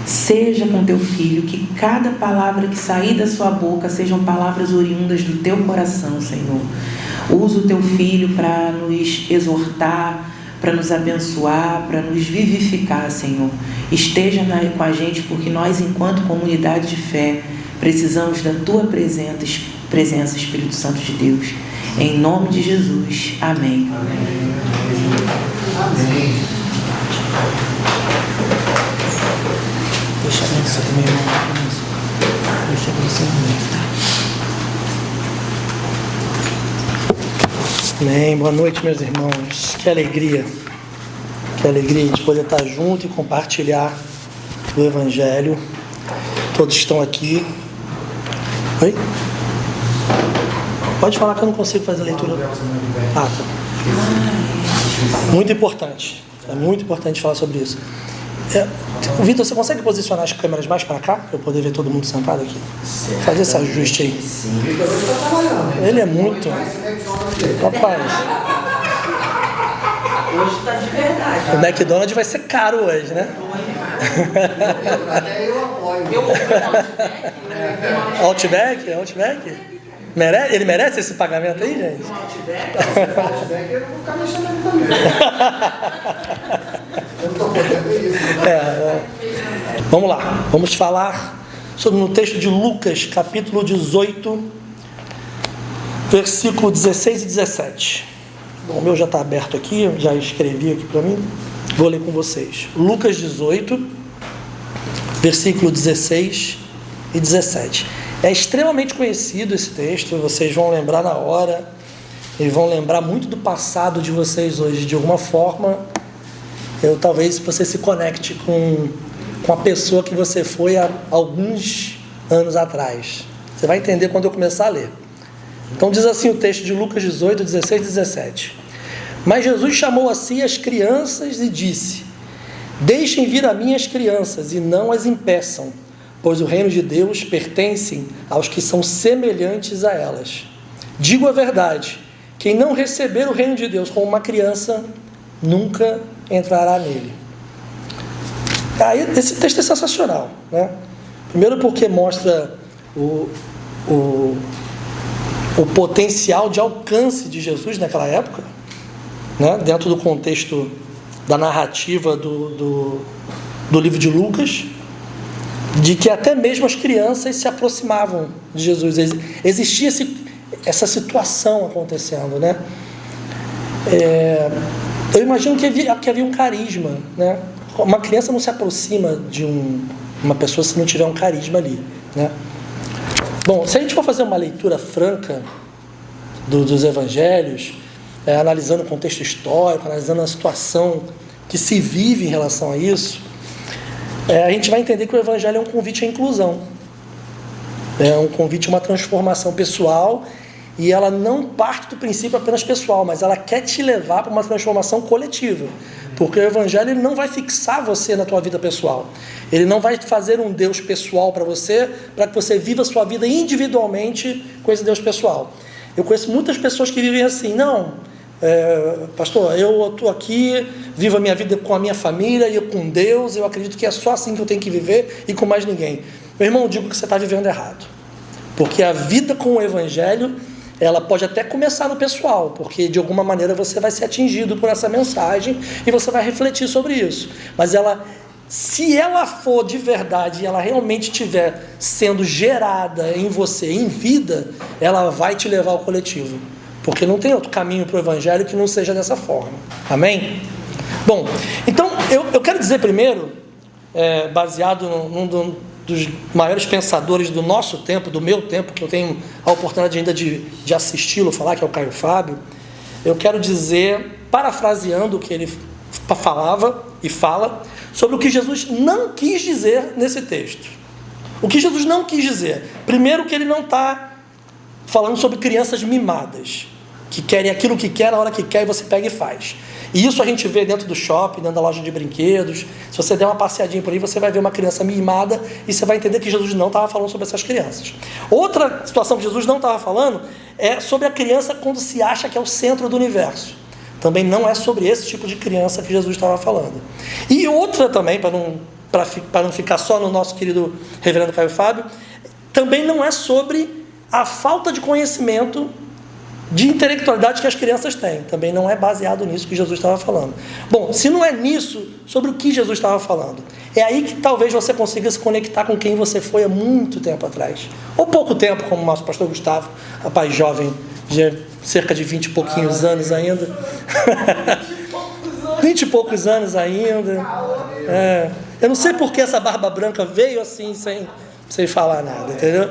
Seja com teu filho, que cada palavra que sair da sua boca sejam palavras oriundas do teu coração, Senhor. Usa o teu filho para nos exortar, para nos abençoar, para nos vivificar, Senhor. Esteja com a gente, porque nós, enquanto comunidade de fé, precisamos da tua presença, Espírito Santo de Deus. Em nome de Jesus. Amém. Amém. Amém. Deixa eu abençoar também, irmão. Deixa eu abençoar também. Amém. Boa noite, meus irmãos. Que alegria de poder estar junto e compartilhar o Evangelho. Todos estão aqui. Oi? Pode falar que eu não consigo fazer a leitura. Ah, tá. Muito importante. É muito importante falar sobre isso. Vitor, você consegue posicionar as câmeras mais para cá? Para eu poder ver todo mundo sentado aqui? Fazer esse ajuste aí. Sim, o Vitor está trabalhando. Ele é muito. Rapaz. Hoje está de verdade. O McDonald's vai ser caro hoje, né? Até eu apoio. Outback? Ele merece esse pagamento aí, gente? Outback eu vou ficar mexendo ali também. Eu não estou podendo isso. Vamos lá. Vamos falar sobre no texto de Lucas, capítulo 18, versículo 16 e 17. Bom, o meu já está aberto aqui, já escrevi aqui para mim. Vou ler com vocês. Lucas 18, versículo 16 e 17. É extremamente conhecido esse texto, vocês vão lembrar na hora, e vão lembrar muito do passado de vocês hoje. De alguma forma, talvez você se conecte com a pessoa que você foi há alguns anos atrás. Você vai entender quando eu começar a ler. Então diz assim o texto de Lucas 18, 16 e 17. Mas Jesus chamou a si as crianças e disse: deixem vir a mim as crianças e não as impeçam, pois o reino de Deus pertence aos que são semelhantes a elas. Digo a verdade, quem não receber o reino de Deus como uma criança, nunca entrará nele. Aí, esse texto é sensacional, né? Primeiro porque mostra o potencial de alcance de Jesus naquela época, né? Dentro do contexto da narrativa do livro de Lucas, de que até mesmo as crianças se aproximavam de Jesus. Existia essa situação acontecendo, né? Eu imagino que havia um carisma, né? Uma criança não se aproxima de uma pessoa se não tiver um carisma ali, né? Bom, se a gente for fazer uma leitura franca dos evangelhos, analisando o contexto histórico, analisando a situação que se vive em relação a isso, a gente vai entender que o evangelho é um convite à inclusão. É um convite a uma transformação pessoal, e ela não parte do princípio apenas pessoal, mas ela quer te levar para uma transformação coletiva. Porque o evangelho ele não vai fixar você na tua vida pessoal. Ele não vai fazer um Deus pessoal para que você viva a sua vida individualmente com esse Deus pessoal. Eu conheço muitas pessoas que vivem assim: não, pastor, eu estou aqui, vivo a minha vida com a minha família e com Deus, eu acredito que é só assim que eu tenho que viver e com mais ninguém. Meu irmão, eu digo que você está vivendo errado. Porque a vida com o evangelho, ela pode até começar no pessoal, porque de alguma maneira você vai ser atingido por essa mensagem e você vai refletir sobre isso. Mas se ela for de verdade, ela realmente estiver sendo gerada em você, em vida, ela vai te levar ao coletivo. Porque não tem outro caminho para o evangelho que não seja dessa forma. Amém? Bom, então eu quero dizer primeiro, baseado num dos maiores pensadores do nosso tempo, do meu tempo, que eu tenho a oportunidade ainda de assisti-lo falar, que é o Caio Fábio, eu quero dizer, parafraseando o que ele falava e fala, sobre o que Jesus não quis dizer nesse texto. O que Jesus não quis dizer? Primeiro, que ele não está falando sobre crianças mimadas, que querem aquilo que quer, na hora que quer, e você pega e faz. E isso a gente vê dentro do shopping, dentro da loja de brinquedos. Se você der uma passeadinha por aí, você vai ver uma criança mimada e você vai entender que Jesus não estava falando sobre essas crianças. Outra situação que Jesus não estava falando é sobre a criança quando se acha que é o centro do universo. Também não é sobre esse tipo de criança que Jesus estava falando. E outra também, para não para não ficar só no nosso querido reverendo Caio Fábio, também não é sobre a falta de conhecimento, de intelectualidade que as crianças têm. Também não é baseado nisso que Jesus estava falando. Bom, se não é nisso, sobre o que Jesus estava falando? É aí que talvez você consiga se conectar com quem você foi há muito tempo atrás. Ou pouco tempo, como o nosso pastor Gustavo, rapaz jovem, de cerca de 20 e pouquinhos anos ainda. 20 e poucos anos ainda. Eu não sei porque essa barba branca veio assim, sem falar nada, entendeu?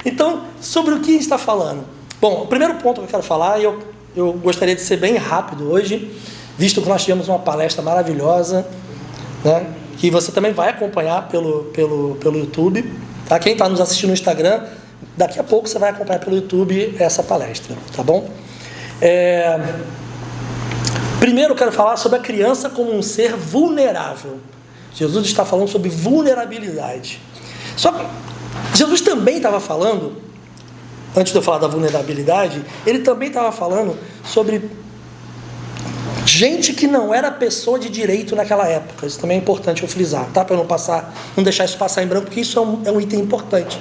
Então, sobre o que está falando? Bom, o primeiro ponto que eu quero falar, eu gostaria de ser bem rápido hoje, visto que nós tivemos uma palestra maravilhosa, né, que você também vai acompanhar pelo YouTube. Tá? Quem está nos assistindo no Instagram, daqui a pouco você vai acompanhar pelo YouTube essa palestra, tá bom? Primeiro eu quero falar sobre a criança como um ser vulnerável. Jesus está falando sobre vulnerabilidade. Só que Jesus também estava falando, antes de eu falar da vulnerabilidade, ele também estava falando sobre gente que não era pessoa de direito naquela época. Isso também é importante eu frisar, tá? Para eu não deixar isso passar em branco, porque isso é um item importante.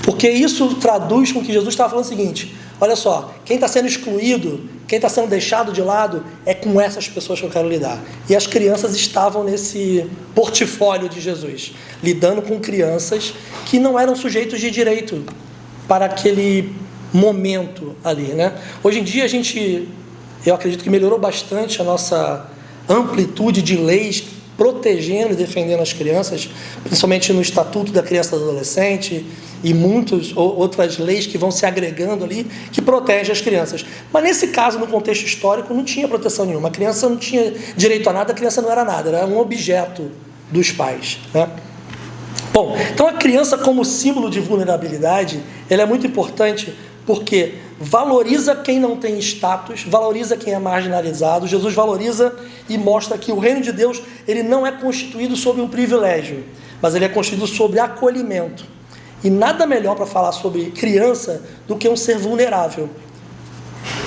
Porque isso traduz com que Jesus estava falando o seguinte: olha só, quem está sendo excluído, quem está sendo deixado de lado, é com essas pessoas que eu quero lidar. E as crianças estavam nesse portfólio de Jesus, lidando com crianças que não eram sujeitos de direito para aquele momento ali, né? Hoje em dia eu acredito que melhorou bastante a nossa amplitude de leis protegendo e defendendo as crianças, principalmente no Estatuto da Criança e do Adolescente e muitas outras leis que vão se agregando ali, que protegem as crianças. Mas nesse caso, no contexto histórico, não tinha proteção nenhuma. A criança não tinha direito a nada, a criança não era nada, era um objeto dos pais, né? Bom, então a criança como símbolo de vulnerabilidade, ela é muito importante porque valoriza quem não tem status, valoriza quem é marginalizado. Jesus valoriza e mostra que o reino de Deus, ele não é constituído sobre um privilégio, mas ele é constituído sobre acolhimento. E nada melhor para falar sobre criança do que um ser vulnerável.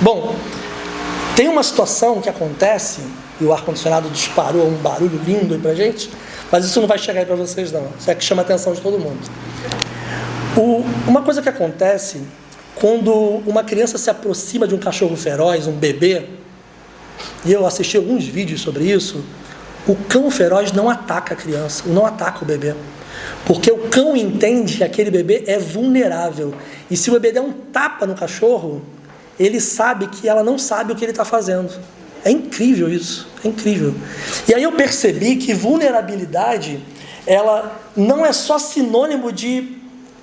Bom, tem uma situação que acontece, e o ar-condicionado disparou um barulho lindo aí pra gente, mas isso não vai chegar aí para vocês não, isso é que chama a atenção de todo mundo. Uma coisa que acontece quando uma criança se aproxima de um cachorro feroz, um bebê, e eu assisti alguns vídeos sobre isso, o cão feroz não ataca a criança, não ataca o bebê, porque o cão entende que aquele bebê é vulnerável, e se o bebê der um tapa no cachorro, ele sabe que ela não sabe o que ele está fazendo. É incrível isso, é incrível. E aí eu percebi que vulnerabilidade, ela não é só sinônimo de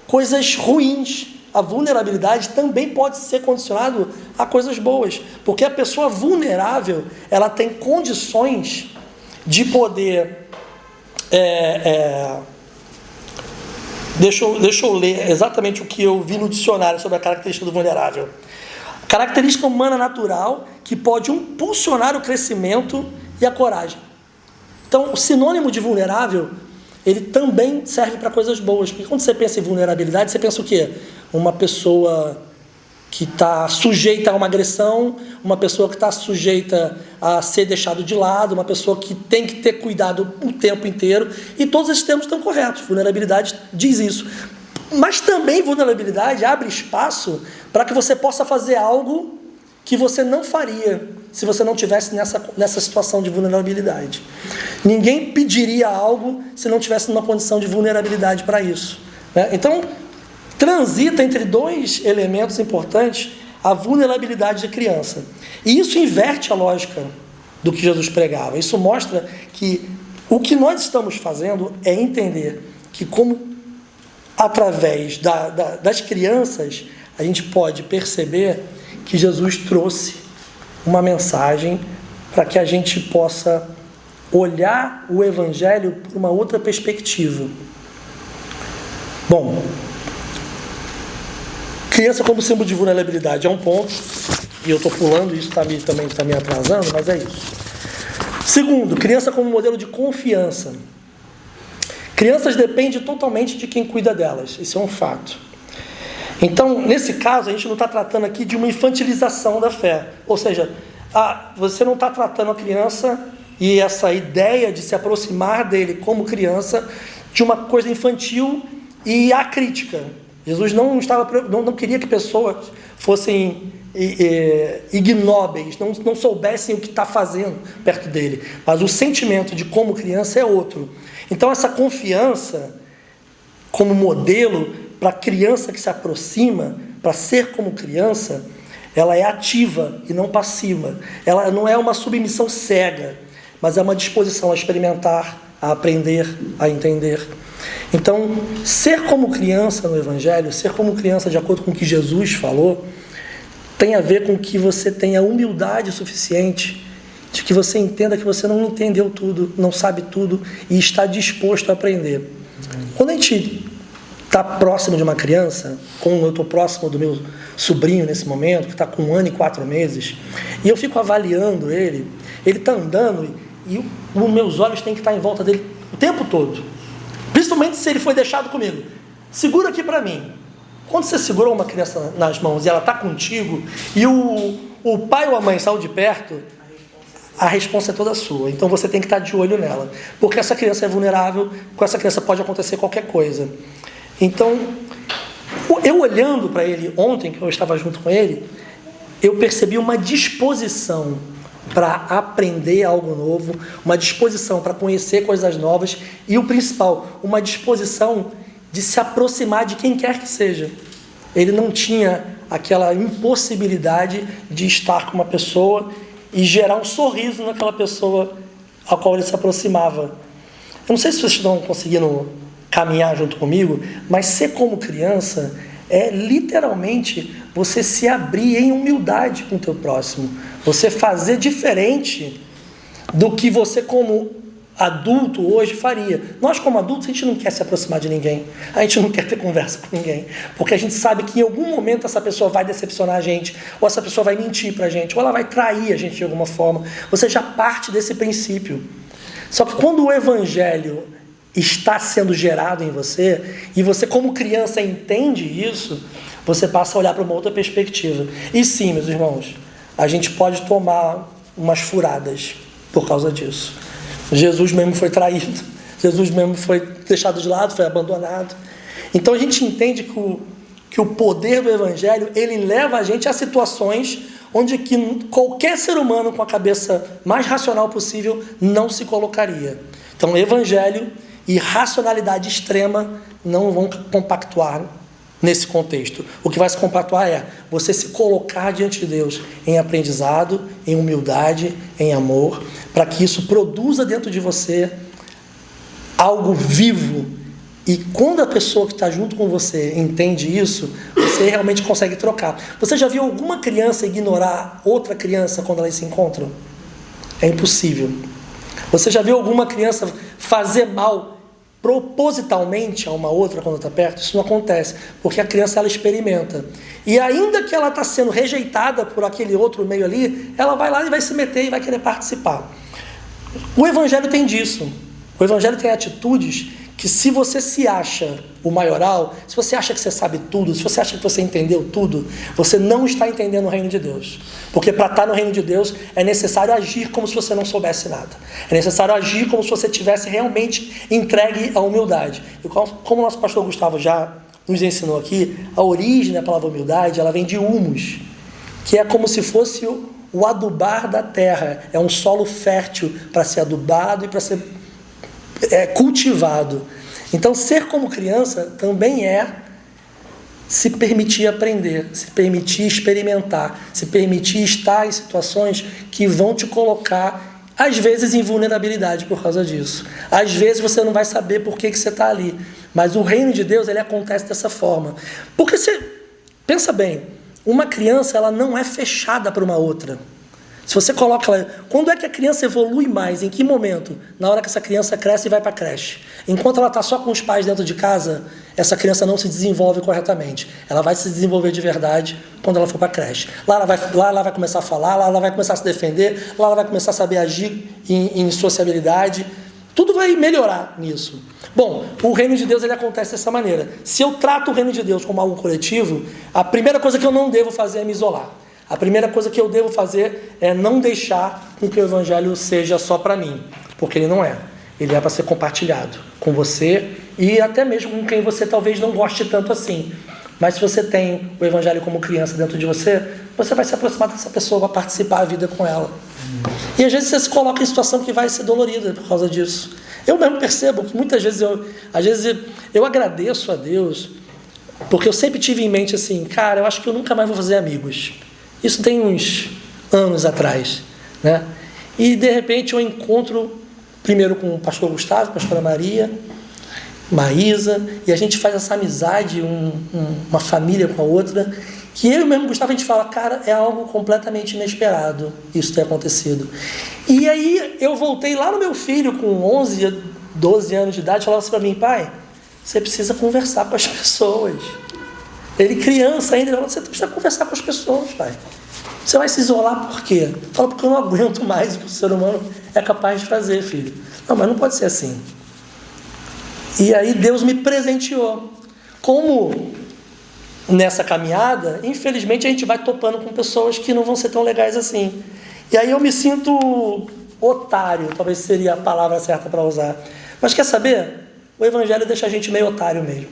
coisas ruins. A vulnerabilidade também pode ser condicionada a coisas boas, porque a pessoa vulnerável, ela tem condições de poder... Deixa eu ler exatamente o que eu vi no dicionário sobre a característica do vulnerável. Característica humana natural que pode impulsionar o crescimento e a coragem. Então, o sinônimo de vulnerável, ele também serve para coisas boas. Porque quando você pensa em vulnerabilidade, você pensa o quê? Uma pessoa que está sujeita a uma agressão, uma pessoa que está sujeita a ser deixado de lado, uma pessoa que tem que ter cuidado o tempo inteiro. E todos esses termos estão corretos. Vulnerabilidade diz isso. Mas também vulnerabilidade abre espaço para que você possa fazer algo que você não faria se você não tivesse nessa situação de vulnerabilidade. Ninguém pediria algo se não tivesse numa condição de vulnerabilidade para isso, né? Então, transita entre dois elementos importantes a vulnerabilidade da criança. E isso inverte a lógica do que Jesus pregava. Isso mostra que o que nós estamos fazendo é entender que através das crianças, a gente pode perceber que Jesus trouxe uma mensagem para que a gente possa olhar o Evangelho por uma outra perspectiva. Bom, criança como símbolo de vulnerabilidade é um ponto, e eu estou pulando, isso também está me atrasando, mas é isso. Segundo, criança como modelo de confiança. Crianças dependem totalmente de quem cuida delas, isso é um fato. Então, nesse caso, a gente não está tratando aqui de uma infantilização da fé. Ou seja, você não está tratando a criança e essa ideia de se aproximar dele como criança de uma coisa infantil e acrítica. Jesus não queria que pessoas fossem ignóbeis, não soubessem o que está fazendo perto dele, mas o sentimento de como criança é outro. Então essa confiança como modelo para a criança que se aproxima, para ser como criança, ela é ativa e não passiva. Ela não é uma submissão cega, mas é uma disposição a experimentar, a aprender, a entender. Então, ser como criança no Evangelho, ser como criança de acordo com o que Jesus falou, tem a ver com que você tenha humildade suficiente de que você entenda que você não entendeu tudo, não sabe tudo e está disposto a aprender. Quando a gente está próximo de uma criança, como eu estou próximo do meu sobrinho nesse momento, que está com 1 ano e 4 meses, e eu fico avaliando ele está andando e os meus olhos têm que estar em volta dele o tempo todo, principalmente se ele foi deixado comigo. Segura aqui para mim. Quando você segurou uma criança nas mãos e ela está contigo, e o pai ou a mãe saiu de perto, a resposta é toda sua. Então você tem que estar de olho nela, porque essa criança é vulnerável, com essa criança pode acontecer qualquer coisa. Então, eu olhando para ele ontem, que eu estava junto com ele, eu percebi uma disposição para aprender algo novo, uma disposição para conhecer coisas novas e, o principal, uma disposição de se aproximar de quem quer que seja. Ele não tinha aquela impossibilidade de estar com uma pessoa e gerar um sorriso naquela pessoa a qual ele se aproximava. Eu não sei se vocês estão conseguindo caminhar junto comigo, mas ser como criança é literalmente você se abrir em humildade com o teu próximo, você fazer diferente do que você como adulto hoje faria. Nós como adultos a gente não quer se aproximar de ninguém, a gente não quer ter conversa com ninguém, porque a gente sabe que em algum momento essa pessoa vai decepcionar a gente, ou essa pessoa vai mentir pra gente, ou ela vai trair a gente de alguma forma. Você já parte desse princípio. Só que quando o Evangelho está sendo gerado em você, e você como criança entende isso, você passa a olhar para uma outra perspectiva. E sim, meus irmãos, a gente pode tomar umas furadas por causa disso. Jesus mesmo foi traído, Jesus mesmo foi deixado de lado, foi abandonado. Então a gente entende que o poder do Evangelho, ele leva a gente a situações onde que qualquer ser humano com a cabeça mais racional possível não se colocaria. Então o Evangelho e racionalidade extrema não vão compactuar nesse contexto. O que vai se compactuar é você se colocar diante de Deus em aprendizado, em humildade, em amor, para que isso produza dentro de você algo vivo. E quando a pessoa que está junto com você entende isso, você realmente consegue trocar. Você já viu alguma criança ignorar outra criança quando elas se encontram? É impossível. Você já viu alguma criança fazer mal propositalmente a uma outra quando está perto? Isso não acontece, porque a criança ela experimenta. E ainda que ela está sendo rejeitada por aquele outro meio ali, ela vai lá e vai se meter e vai querer participar. O Evangelho tem disso. O Evangelho tem atitudes que, se você se acha o maioral, se você acha que você sabe tudo, se você acha que você entendeu tudo, você não está entendendo o reino de Deus. Porque para estar no reino de Deus é necessário agir como se você não soubesse nada. É necessário agir como se você tivesse realmente entregue à humildade. E como o nosso pastor Gustavo já nos ensinou aqui, a origem da palavra humildade, ela vem de humus, que é como se fosse o adubar da terra. É um solo fértil para ser adubado e para ser cultivado. Então, ser como criança também é se permitir aprender, se permitir experimentar, se permitir estar em situações que vão te colocar, às vezes, em vulnerabilidade por causa disso. Às vezes você não vai saber por que você está ali, mas o reino de Deus, ele acontece dessa forma. Porque você pensa bem, uma criança ela não é fechada para uma outra. Se você coloca ela... Quando é que a criança evolui mais? Em que momento? Na hora que essa criança cresce e vai para a creche. Enquanto ela está só com os pais dentro de casa, essa criança não se desenvolve corretamente. Ela vai se desenvolver de verdade quando ela for para a creche. Lá ela vai começar a falar, lá ela vai começar a se defender, lá ela vai começar a saber agir em sociabilidade. Tudo vai melhorar nisso. Bom, o reino de Deus ele acontece dessa maneira. Se eu trato o reino de Deus como algo coletivo, a primeira coisa que eu não devo fazer é me isolar. a primeira coisa que eu devo fazer é não deixar com que o Evangelho seja só para mim, porque ele não é. Ele é para ser compartilhado com você e até mesmo com quem você talvez não goste tanto assim. Mas se você tem o Evangelho como criança dentro de você, você vai se aproximar dessa pessoa, vai participar da vida com ela. E às vezes você se coloca em situação que vai ser dolorida por causa disso. Eu mesmo percebo que muitas vezes eu agradeço a Deus, porque eu sempre tive em mente assim, cara, eu acho que eu nunca mais vou fazer amigos. Isso tem uns anos atrás, né? E de repente eu encontro primeiro com o pastor Gustavo, a pastora Maísa, e a gente faz essa amizade, uma família com a outra, que eu mesmo, Gustavo, a gente fala, cara, é algo completamente inesperado isso ter acontecido. E aí eu voltei lá no meu filho com 11, 12 anos de idade, falava assim para mim, pai, você precisa conversar com as pessoas. Ele criança ainda, ele falou, você precisa conversar com as pessoas, pai. Você vai se isolar por quê? Eu falo, porque eu não aguento mais o que o ser humano é capaz de fazer, filho. Não, mas não pode ser assim. E aí Deus me presenteou. Como nessa caminhada, infelizmente a gente vai topando com pessoas que não vão ser tão legais assim. E aí eu me sinto otário, talvez seria a palavra certa para usar. Mas quer saber? O Evangelho deixa a gente meio otário mesmo.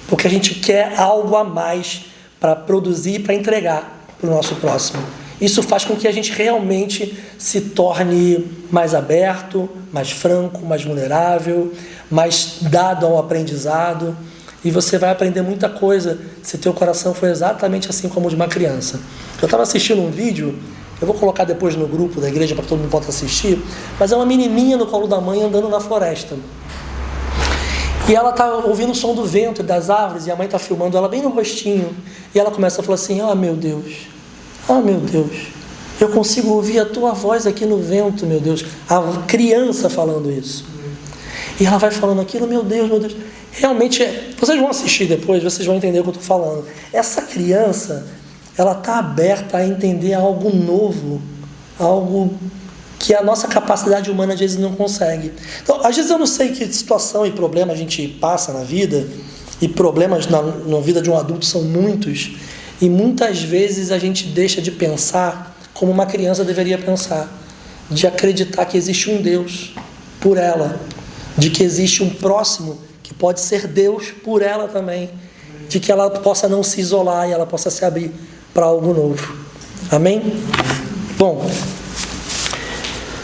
Porque a gente quer algo a mais para produzir e para entregar para o nosso próximo. Isso faz com que a gente realmente se torne mais aberto, mais franco, mais vulnerável, mais dado ao aprendizado. E você vai aprender muita coisa se teu coração for exatamente assim como o de uma criança. Eu estava assistindo um vídeo, eu vou colocar depois no grupo da igreja para que todo mundo possa assistir, mas é uma menininha no colo da mãe andando na floresta. E ela está ouvindo o som do vento e das árvores, e a mãe está filmando ela bem no rostinho. E ela começa a falar assim, meu Deus, eu consigo ouvir a tua voz aqui no vento, meu Deus. A criança falando isso. E ela vai falando aquilo, meu Deus. Realmente, vocês vão assistir depois, vocês vão entender o que eu estou falando. Essa criança, ela está aberta a entender algo novo, algo que a nossa capacidade humana às vezes não consegue. Então, às vezes eu não sei que situação e problema a gente passa na vida, e problemas na vida de um adulto são muitos, e muitas vezes a gente deixa de pensar como uma criança deveria pensar, de acreditar que existe um Deus por ela, de que existe um próximo que pode ser Deus por ela também, de que ela possa não se isolar e ela possa se abrir para algo novo. Amém? Bom,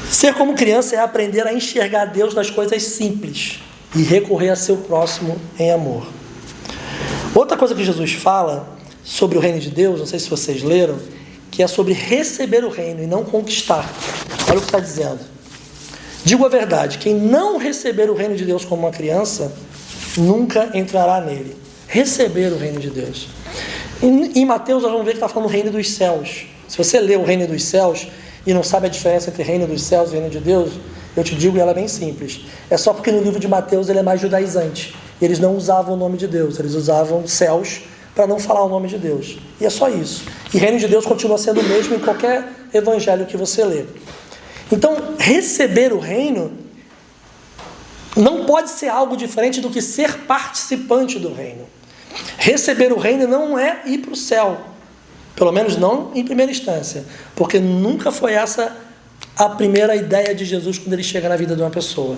ser como criança é aprender a enxergar Deus nas coisas simples e recorrer a seu próximo em amor. Outra coisa que Jesus fala sobre o reino de Deus, não sei se vocês leram, que é sobre receber o reino e não conquistar. Olha o que está dizendo. Digo a verdade, quem não receber o reino de Deus como uma criança, nunca entrará nele. Receber o reino de Deus. Em Mateus nós vamos ver que está falando do reino dos céus. Se você lê o reino dos céus e não sabe a diferença entre reino dos céus e reino de Deus, eu te digo, ela é bem simples. É só porque no livro de Mateus ele é mais judaizante. Eles não usavam o nome de Deus, eles usavam céus para não falar o nome de Deus. E é só isso. E reino de Deus continua sendo o mesmo em qualquer evangelho que você lê. Então, receber o reino não pode ser algo diferente do que ser participante do reino. Receber o reino não é ir para o céu. Pelo menos não em primeira instância. Porque nunca foi essa a primeira ideia de Jesus quando ele chega na vida de uma pessoa.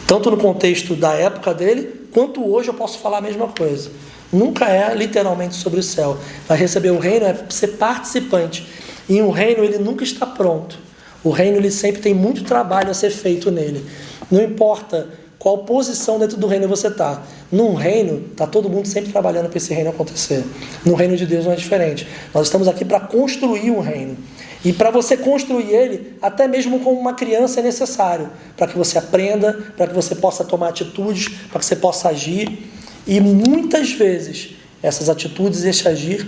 Tanto no contexto da época dele, quanto hoje eu posso falar a mesma coisa. Nunca é literalmente sobre o céu. Mas receber o reino é ser participante. E o reino ele nunca está pronto. O reino ele sempre tem muito trabalho a ser feito nele. Não importa qual posição dentro do reino você está. Num reino, está todo mundo sempre trabalhando para esse reino acontecer. No reino de Deus não é diferente. Nós estamos aqui para construir um reino. E para você construir ele, até mesmo como uma criança é necessário. Para que você aprenda, para que você possa tomar atitudes, para que você possa agir. E muitas vezes, essas atitudes e esse agir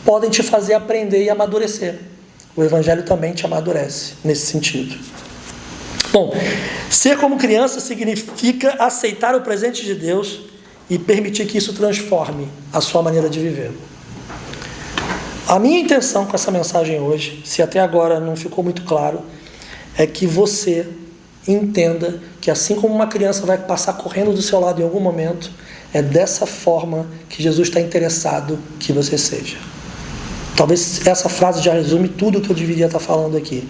podem te fazer aprender e amadurecer. O Evangelho também te amadurece nesse sentido. Bom, ser como criança significa aceitar o presente de Deus e permitir que isso transforme a sua maneira de viver. A minha intenção com essa mensagem hoje, se até agora não ficou muito claro, é que você entenda que assim como uma criança vai passar correndo do seu lado em algum momento, é dessa forma que Jesus está interessado que você seja. Talvez essa frase já resume tudo o que eu deveria estar falando aqui.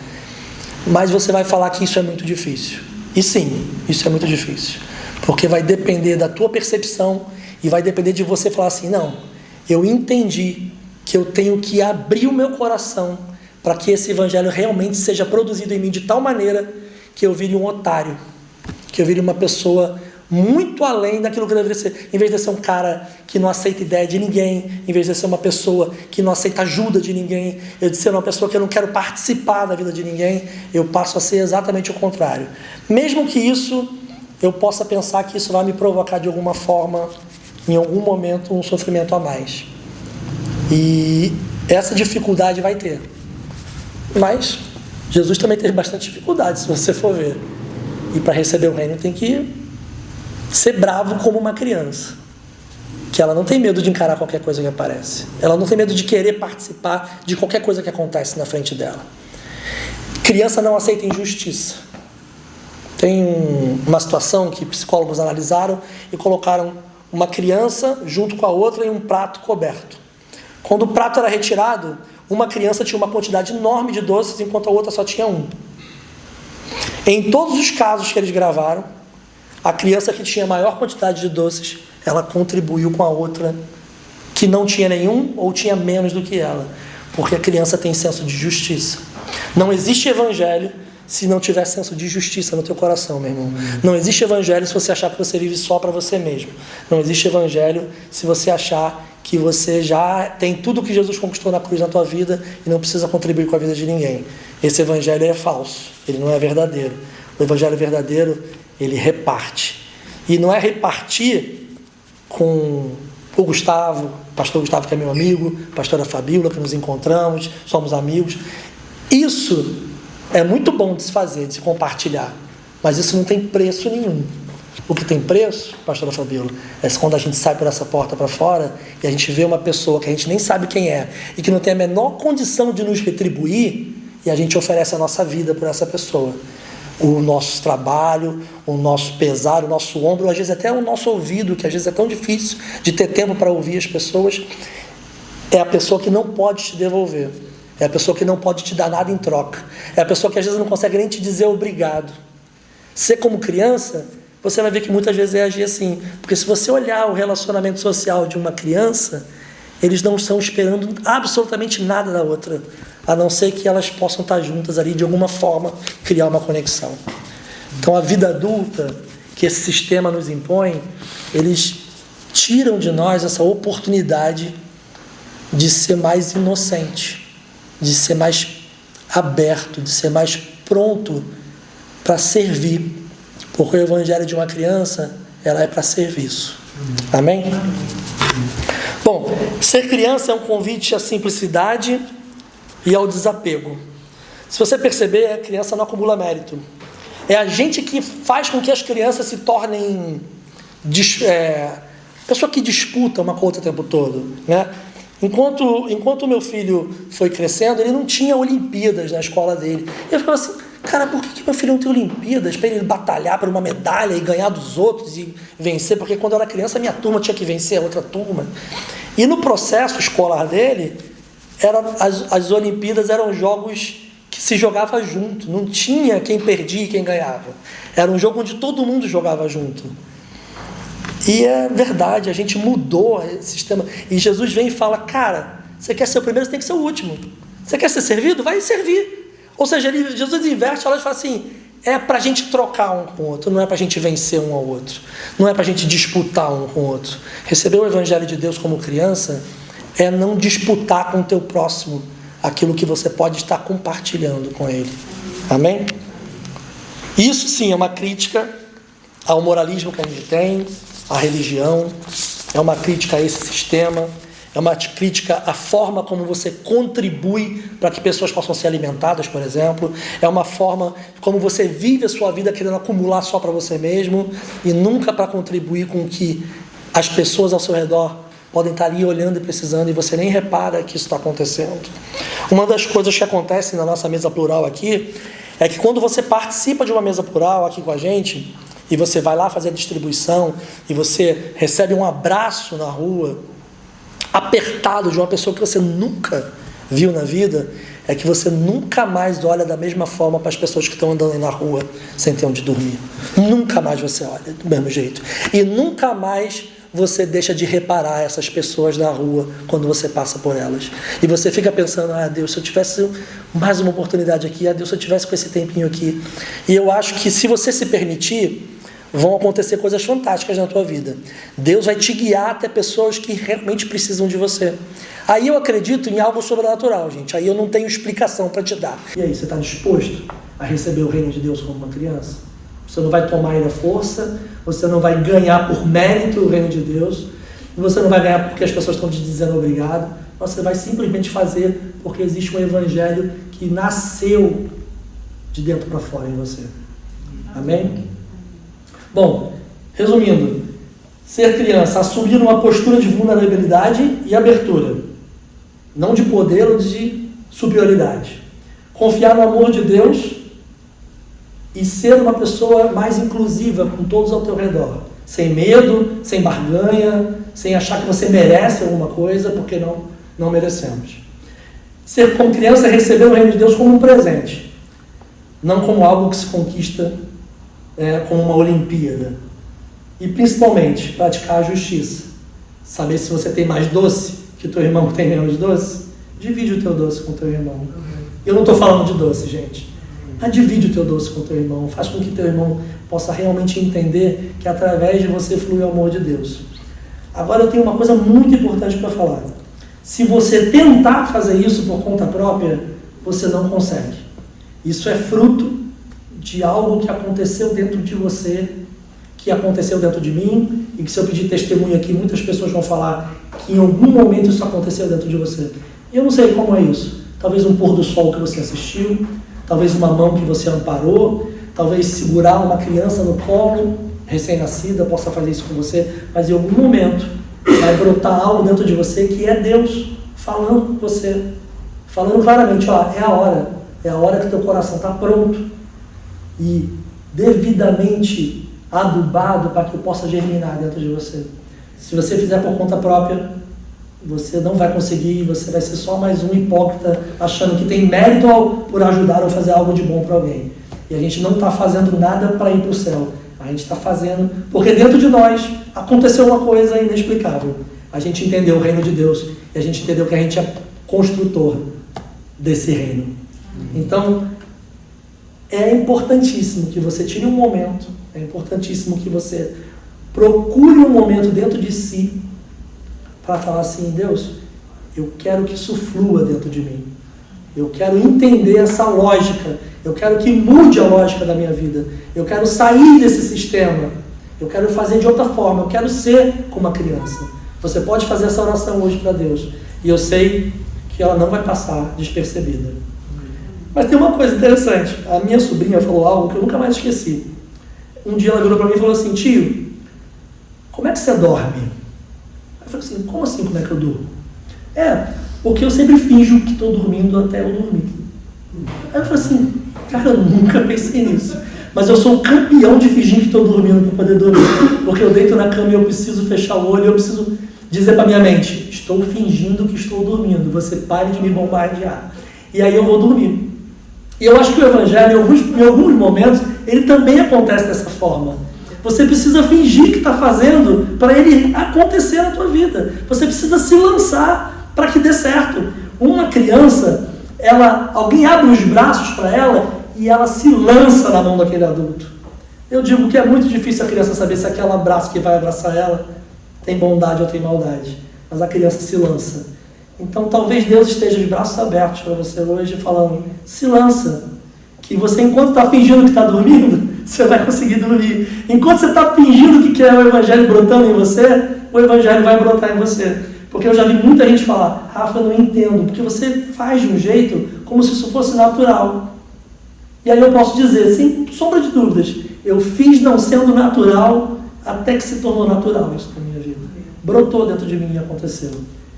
Mas você vai falar que isso é muito difícil. E sim, isso é muito difícil. Porque vai depender da tua percepção e vai depender de você falar assim, não, eu entendi que eu tenho que abrir o meu coração para que esse evangelho realmente seja produzido em mim de tal maneira que eu vire um otário, que eu vire uma pessoa muito além daquilo que eu deveria ser. Em vez de ser um cara que não aceita ideia de ninguém, em vez de ser uma pessoa que não aceita ajuda de ninguém, eu de ser uma pessoa que eu não quero participar da vida de ninguém, eu passo a ser exatamente o contrário. Mesmo que isso, eu possa pensar que isso vai me provocar de alguma forma, em algum momento, um sofrimento a mais. E essa dificuldade vai ter. Mas Jesus também teve bastante dificuldade, se você for ver. E para receber o reino tem que ser bravo como uma criança, que ela não tem medo de encarar qualquer coisa que aparece, ela não tem medo de querer participar de qualquer coisa que acontece na frente dela. Criança não aceita injustiça. Tem uma situação que psicólogos analisaram e colocaram uma criança junto com a outra em um prato coberto. Quando o prato era retirado, uma criança tinha uma quantidade enorme de doces, enquanto a outra só tinha um. Em todos os casos que eles gravaram, a criança que tinha maior quantidade de doces, ela contribuiu com a outra que não tinha nenhum ou tinha menos do que ela. Porque a criança tem senso de justiça. Não existe evangelho se não tiver senso de justiça no teu coração, meu irmão. Não existe evangelho se você achar que você vive só para você mesmo. Não existe evangelho se você achar que você já tem tudo que Jesus conquistou na cruz na tua vida e não precisa contribuir com a vida de ninguém. Esse evangelho é falso, ele não é verdadeiro. O evangelho verdadeiro, ele reparte. E não é repartir com o Gustavo, pastor Gustavo que é meu amigo, pastora Fabíola que nos encontramos, somos amigos. Isso é muito bom de se fazer, de se compartilhar, mas isso não tem preço nenhum. O que tem preço, pastora Fabíola, é quando a gente sai por essa porta para fora e a gente vê uma pessoa que a gente nem sabe quem é e que não tem a menor condição de nos retribuir e a gente oferece a nossa vida por essa pessoa. O nosso trabalho, o nosso pesar, o nosso ombro, às vezes até o nosso ouvido, que às vezes é tão difícil de ter tempo para ouvir as pessoas, é a pessoa que não pode te devolver. É a pessoa que não pode te dar nada em troca. É a pessoa que às vezes não consegue nem te dizer obrigado. Você como criança, você vai ver que muitas vezes é agir assim. Porque se você olhar o relacionamento social de uma criança, eles não estão esperando absolutamente nada da outra, a não ser que elas possam estar juntas ali, de alguma forma, criar uma conexão. Então, a vida adulta, que esse sistema nos impõe, eles tiram de nós essa oportunidade de ser mais inocente, de ser mais aberto, de ser mais pronto para servir. Porque o evangelho de uma criança, ela é para serviço. Amém? Bom, ser criança é um convite à simplicidade e ao desapego. Se você perceber, a criança não acumula mérito. É a gente que faz com que as crianças se tornem pessoa que disputa uma com a outra o tempo todo, né? Enquanto o meu filho foi crescendo, ele não tinha Olimpíadas na escola dele. Eu ficava assim, cara, por que meu filho não tem Olimpíadas? Para ele batalhar por uma medalha e ganhar dos outros e vencer? Porque quando eu era criança, a minha turma tinha que vencer a outra turma. E no processo escolar dele, as Olimpíadas eram jogos que se jogava junto. Não tinha quem perdia e quem ganhava. Era um jogo onde todo mundo jogava junto. E é verdade, a gente mudou esse sistema. E Jesus vem e fala, cara, você quer ser o primeiro, você tem que ser o último. Você quer ser servido? Vai servir. Ou seja, Jesus inverte a e fala assim, é para a gente trocar um com o outro, não é para a gente vencer um ao outro. Não é para a gente disputar um com o outro. Receber o Evangelho de Deus como criança é não disputar com o teu próximo aquilo que você pode estar compartilhando com ele. Amém? Isso sim é uma crítica ao moralismo que a gente tem, à religião, é uma crítica a esse sistema, é uma crítica à forma como você contribui para que pessoas possam ser alimentadas, por exemplo, é uma forma como você vive a sua vida querendo acumular só para você mesmo e nunca para contribuir com que as pessoas ao seu redor podem estar ali olhando e precisando e você nem repara que isso está acontecendo. Uma das coisas que acontece na nossa mesa plural aqui é que quando você participa de uma mesa plural aqui com a gente e você vai lá fazer a distribuição e você recebe um abraço na rua apertado de uma pessoa que você nunca viu na vida, é que você nunca mais olha da mesma forma para as pessoas que estão andando aí na rua sem ter onde dormir. Nunca mais você olha do mesmo jeito. E nunca mais você deixa de reparar essas pessoas na rua quando você passa por elas. E você fica pensando, Deus, se eu tivesse mais uma oportunidade aqui, Deus, se eu tivesse com esse tempinho aqui. E eu acho que se você se permitir, vão acontecer coisas fantásticas na tua vida. Deus vai te guiar até pessoas que realmente precisam de você. Aí eu acredito em algo sobrenatural, gente. Aí eu não tenho explicação para te dar. E aí, você está disposto a receber o reino de Deus como uma criança? Você não vai tomar ele à força, você não vai ganhar por mérito o reino de Deus, você não vai ganhar porque as pessoas estão te dizendo obrigado, você vai simplesmente fazer porque existe um evangelho que nasceu de dentro para fora em você. Amém? Bom, resumindo, ser criança, assumir uma postura de vulnerabilidade e abertura, não de poder ou de superioridade. Confiar no amor de Deus e ser uma pessoa mais inclusiva com todos ao teu redor, sem medo, sem barganha, sem achar que você merece alguma coisa, porque não merecemos. Ser como criança é receber o reino de Deus como um presente, não como algo que se conquista como uma Olimpíada. E principalmente, praticar a justiça. Saber se você tem mais doce que o teu irmão tem menos doce. Divide o teu doce com o teu irmão. Eu não estou falando de doce, gente. Mas divide o teu doce com o teu irmão. Faz com que teu irmão possa realmente entender que através de você flui o amor de Deus. Agora eu tenho uma coisa muito importante para falar. Se você tentar fazer isso por conta própria, você não consegue. Isso é fruto de algo que aconteceu dentro de você, que aconteceu dentro de mim, e que se eu pedir testemunho aqui, muitas pessoas vão falar que em algum momento isso aconteceu dentro de você. Eu não sei como é isso. Talvez um pôr do sol que você assistiu, talvez uma mão que você amparou, talvez segurar uma criança no colo, recém-nascida, possa fazer isso com você, mas em algum momento vai brotar algo dentro de você que é Deus falando com você, falando claramente, é a hora que teu coração está pronto e devidamente adubado para que eu possa germinar dentro de você. Se você fizer por conta própria, você não vai conseguir, você vai ser só mais um hipócrita achando que tem mérito por ajudar ou fazer algo de bom para alguém. E a gente não está fazendo nada para ir para o céu. A gente está fazendo porque dentro de nós aconteceu uma coisa inexplicável. A gente entendeu o reino de Deus e a gente entendeu que a gente é construtor desse reino. Então, é importantíssimo que você tire um momento, é importantíssimo que você procure um momento dentro de si para falar assim, Deus, eu quero que isso flua dentro de mim. Eu quero entender essa lógica. Eu quero que mude a lógica da minha vida. Eu quero sair desse sistema. Eu quero fazer de outra forma. Eu quero ser como uma criança. Você pode fazer essa oração hoje para Deus. E eu sei que ela não vai passar despercebida. Mas tem uma coisa interessante. A minha sobrinha falou algo que eu nunca mais esqueci. Um dia ela virou para mim e falou assim, tio, como é que você dorme? Eu falei assim, como assim como é que eu durmo? Porque eu sempre finjo que estou dormindo até eu dormir. Aí eu falei assim, cara, eu nunca pensei nisso. Mas eu sou campeão de fingir que estou dormindo para poder dormir. Porque eu deito na cama e eu preciso fechar o olho, eu preciso dizer para minha mente, estou fingindo que estou dormindo, você pare de me bombardear. E aí eu vou dormir. E eu acho que o Evangelho, em alguns momentos, ele também acontece dessa forma. Você precisa fingir que está fazendo para ele acontecer na tua vida. Você precisa se lançar para que dê certo. Uma criança, alguém abre os braços para ela e ela se lança na mão daquele adulto. Eu digo que é muito difícil a criança saber se aquele abraço que vai abraçar ela tem bondade ou tem maldade. Mas a criança se lança. Então talvez Deus esteja de braços abertos para você hoje falando, se lança. Que você, enquanto está fingindo que está dormindo, você vai conseguir dormir. Enquanto você está fingindo que quer o Evangelho brotando em você, o Evangelho vai brotar em você. Porque eu já vi muita gente falar, Rafa, eu não entendo, porque você faz de um jeito como se isso fosse natural. E aí eu posso dizer, sem sombra de dúvidas, eu fiz não sendo natural até que se tornou natural isso na minha vida. Brotou dentro de mim e aconteceu.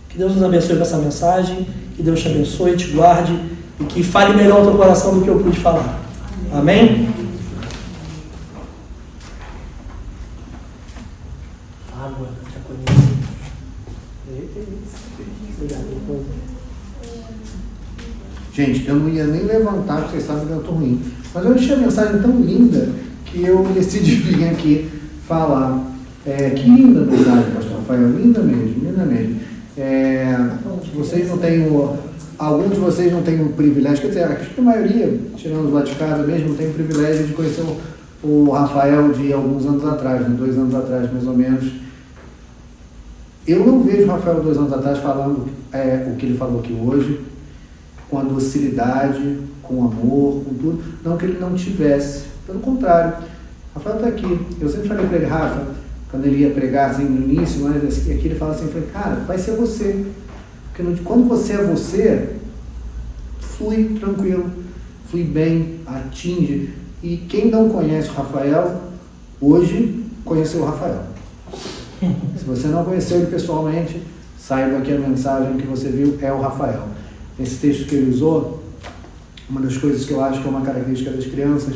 Que Deus nos abençoe com essa mensagem, que Deus te abençoe, te guarde e que fale melhor o teu coração do que eu pude falar. Amém? Água, diaconia. Obrigado. Gente, eu não ia nem levantar, porque vocês sabem que eu estou ruim. Mas eu achei a mensagem tão linda que eu decidi vir aqui falar. Que linda mensagem, pastor Rafael. Linda mesmo, linda mesmo. Vocês não têm alguns de vocês não têm o privilégio, quer dizer, acho que a maioria, tirando lá de casa mesmo, não tem o privilégio de conhecer o Rafael de alguns anos atrás, né? 2 anos atrás mais ou menos. Eu não vejo o Rafael 2 anos atrás falando o que ele falou aqui hoje, com a docilidade, com amor, com tudo. Não que ele não tivesse, pelo contrário. O Rafael está aqui. Eu sempre falei para ele, Rafa, quando ele ia pregar assim no início, mas aqui ele fala assim, cara, vai ser você. Porque quando você é você, flui tranquilo, flui bem, atinge. E quem não conhece o Rafael, hoje conheceu o Rafael. Se você não conheceu ele pessoalmente, saiba que a mensagem que você viu é o Rafael. Esse texto que ele usou, uma das coisas que eu acho que é uma característica das crianças,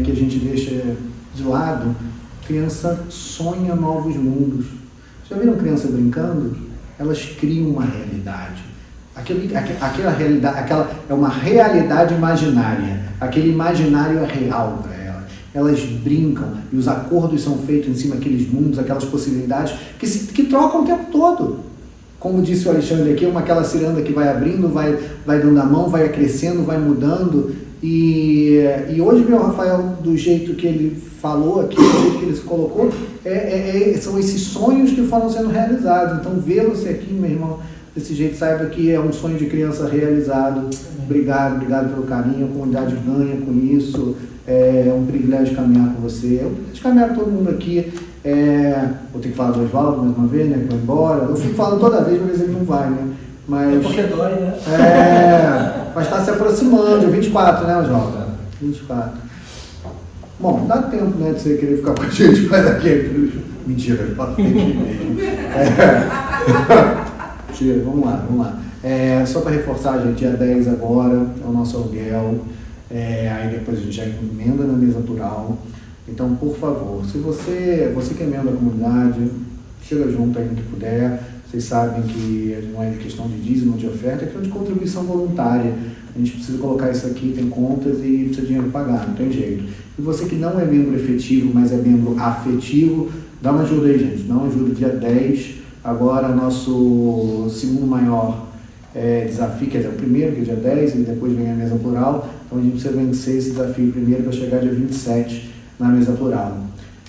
que a gente deixa de lado, criança sonha novos mundos. Já viram criança brincando? Elas criam uma realidade. Aquela realidade, é uma realidade imaginária. Aquele imaginário é real para elas. Elas brincam e os acordos são feitos em cima daqueles mundos, aquelas possibilidades que trocam o tempo todo. Como disse o Alexandre aqui, aquela ciranda que vai abrindo, vai dando a mão, vai crescendo, vai mudando. E hoje ver o Rafael do jeito que ele falou aqui, do jeito que ele se colocou, são esses sonhos que foram sendo realizados. Então, vê-lo-se aqui, meu irmão, desse jeito, saiba que é um sonho de criança realizado. Obrigado pelo carinho, a comunidade ganha com isso. É um privilégio caminhar com você. É um privilégio caminhar com todo mundo aqui. Vou ter que falar do Oswaldo mais uma vez, né? Que vai embora. Eu fico falando toda vez, mas ele não vai, né? Mas, porque dói, né? Mas está se aproximando. 24, né, Oswaldo? 24. Bom, dá tempo, né, de você querer ficar com a gente para daqui. Mentira, eu falo que tem que ir mesmo. Mentira, vamos lá. Só para reforçar, gente, dia 10 agora é o nosso aluguel. Aí depois a gente já emenda na mesa plural. Então, por favor, se você que é membro da comunidade, chega junto aí no que puder. Vocês sabem que não é questão de dízimo, de oferta, é questão de contribuição voluntária. A gente precisa colocar isso aqui, tem contas e precisa de dinheiro pagar, não tem jeito. E você que não é membro efetivo, mas é membro afetivo, dá uma ajuda aí, gente. Dá uma ajuda dia 10. Agora, nosso segundo maior desafio, quer dizer, o primeiro, que é dia 10, e depois vem a mesa plural. Então, a gente precisa vencer esse desafio primeiro para chegar dia 27 na mesa plural.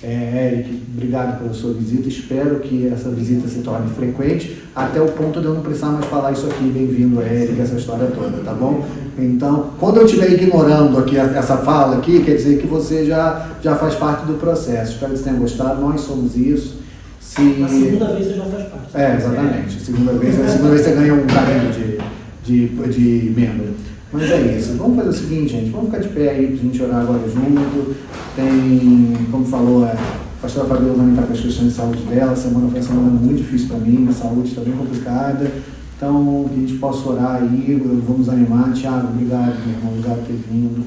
Eric, obrigado pela sua visita. Espero que essa visita se torne frequente, até o ponto de eu não precisar mais falar isso aqui. Bem-vindo, Eric, essa história toda, tá bom? Então, quando eu estiver ignorando aqui essa fala aqui, quer dizer que você já faz parte do processo. Espero que você tenha gostado. Nós somos isso. A segunda vez você já faz parte. Exatamente. A segunda vez você ganha um carinho de membro. Mas é isso. Vamos fazer o seguinte, gente. Vamos ficar de pé aí pra gente orar agora junto. Tem, como falou, a pastora Fabiola também está com as questões de saúde dela. A semana foi uma semana muito difícil para mim. Minha saúde está bem complicada. Então, que a gente possa orar aí. Vamos animar. Thiago, obrigado, meu irmão. Obrigado por ter vindo.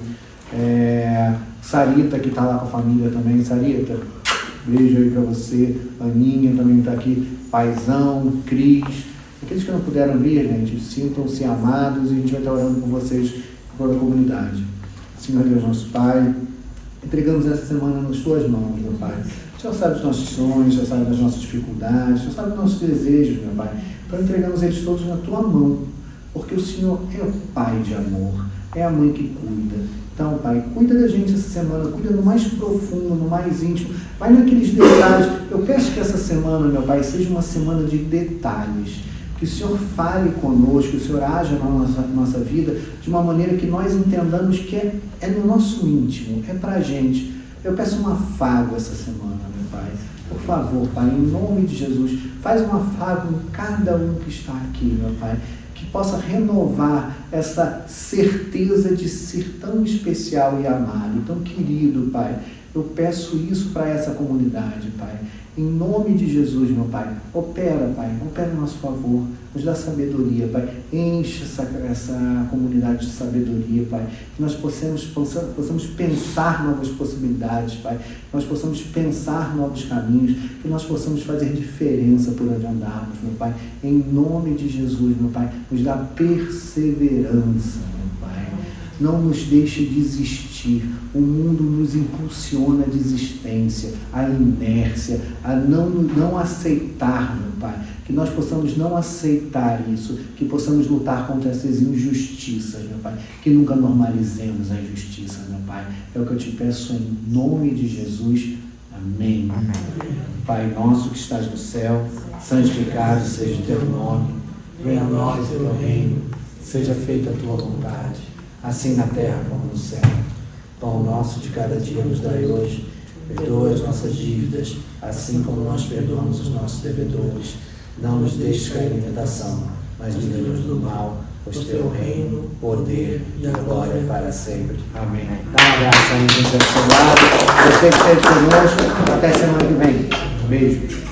Sarita, que está lá com a família também. Sarita, beijo aí para você. Aninha também está aqui. Paizão, Cris. Aqueles que não puderam vir, gente, sintam-se amados e a gente vai estar orando por vocês, por toda a comunidade. Senhor Deus, nosso Pai, entregamos essa semana nas Tuas mãos, meu Pai. O Senhor sabe dos nossos sonhos, o Senhor sabe das nossas dificuldades, o Senhor sabe dos nossos desejos, meu Pai. Então entregamos eles todos na Tua mão, porque o Senhor é o Pai de amor, é a mãe que cuida. Então, Pai, cuida da gente essa semana, cuida no mais profundo, no mais íntimo, vai naqueles detalhes. Eu peço que essa semana, meu Pai, seja uma semana de detalhes. Que o Senhor fale conosco, que o Senhor haja na nossa vida de uma maneira que nós entendamos que é no nosso íntimo, é pra gente. Eu peço um afago essa semana, meu Pai. Por favor, Pai, em nome de Jesus, faz um afago em cada um que está aqui, meu Pai. Que possa renovar essa certeza de ser tão especial e amado, tão querido, Pai. Eu peço isso para essa comunidade, Pai. Em nome de Jesus, meu Pai, opera, Pai, opera a nosso favor, nos dá sabedoria, Pai, enche essa comunidade de sabedoria, Pai, que nós possamos pensar novas possibilidades, Pai, que nós possamos pensar novos caminhos, que nós possamos fazer diferença por onde andarmos, meu Pai, em nome de Jesus, meu Pai, nos dá perseverança, meu Pai. Não nos deixe desistir. O mundo nos impulsiona a desistência, a inércia, a não aceitar, meu Pai. Que nós possamos não aceitar isso, que possamos lutar contra essas injustiças, meu Pai. Que nunca normalizemos a injustiça, meu Pai. É o que eu te peço em nome de Jesus. Amém. Amém. Pai nosso que estás no céu, santificado seja o teu nome. Venha a nós o teu reino. Seja feita a tua vontade, assim na terra como no céu. Pão nosso de cada dia nos dai hoje. Perdoa as nossas dívidas, assim como nós perdoamos os nossos devedores. Não nos deixes cair em tentação, mas livra-nos do mal, pois teu reino, poder e a glória para sempre. Amém. Dá um abraço aí, quem está do seu lado. Você que esteve conosco. Até semana que vem. Beijo.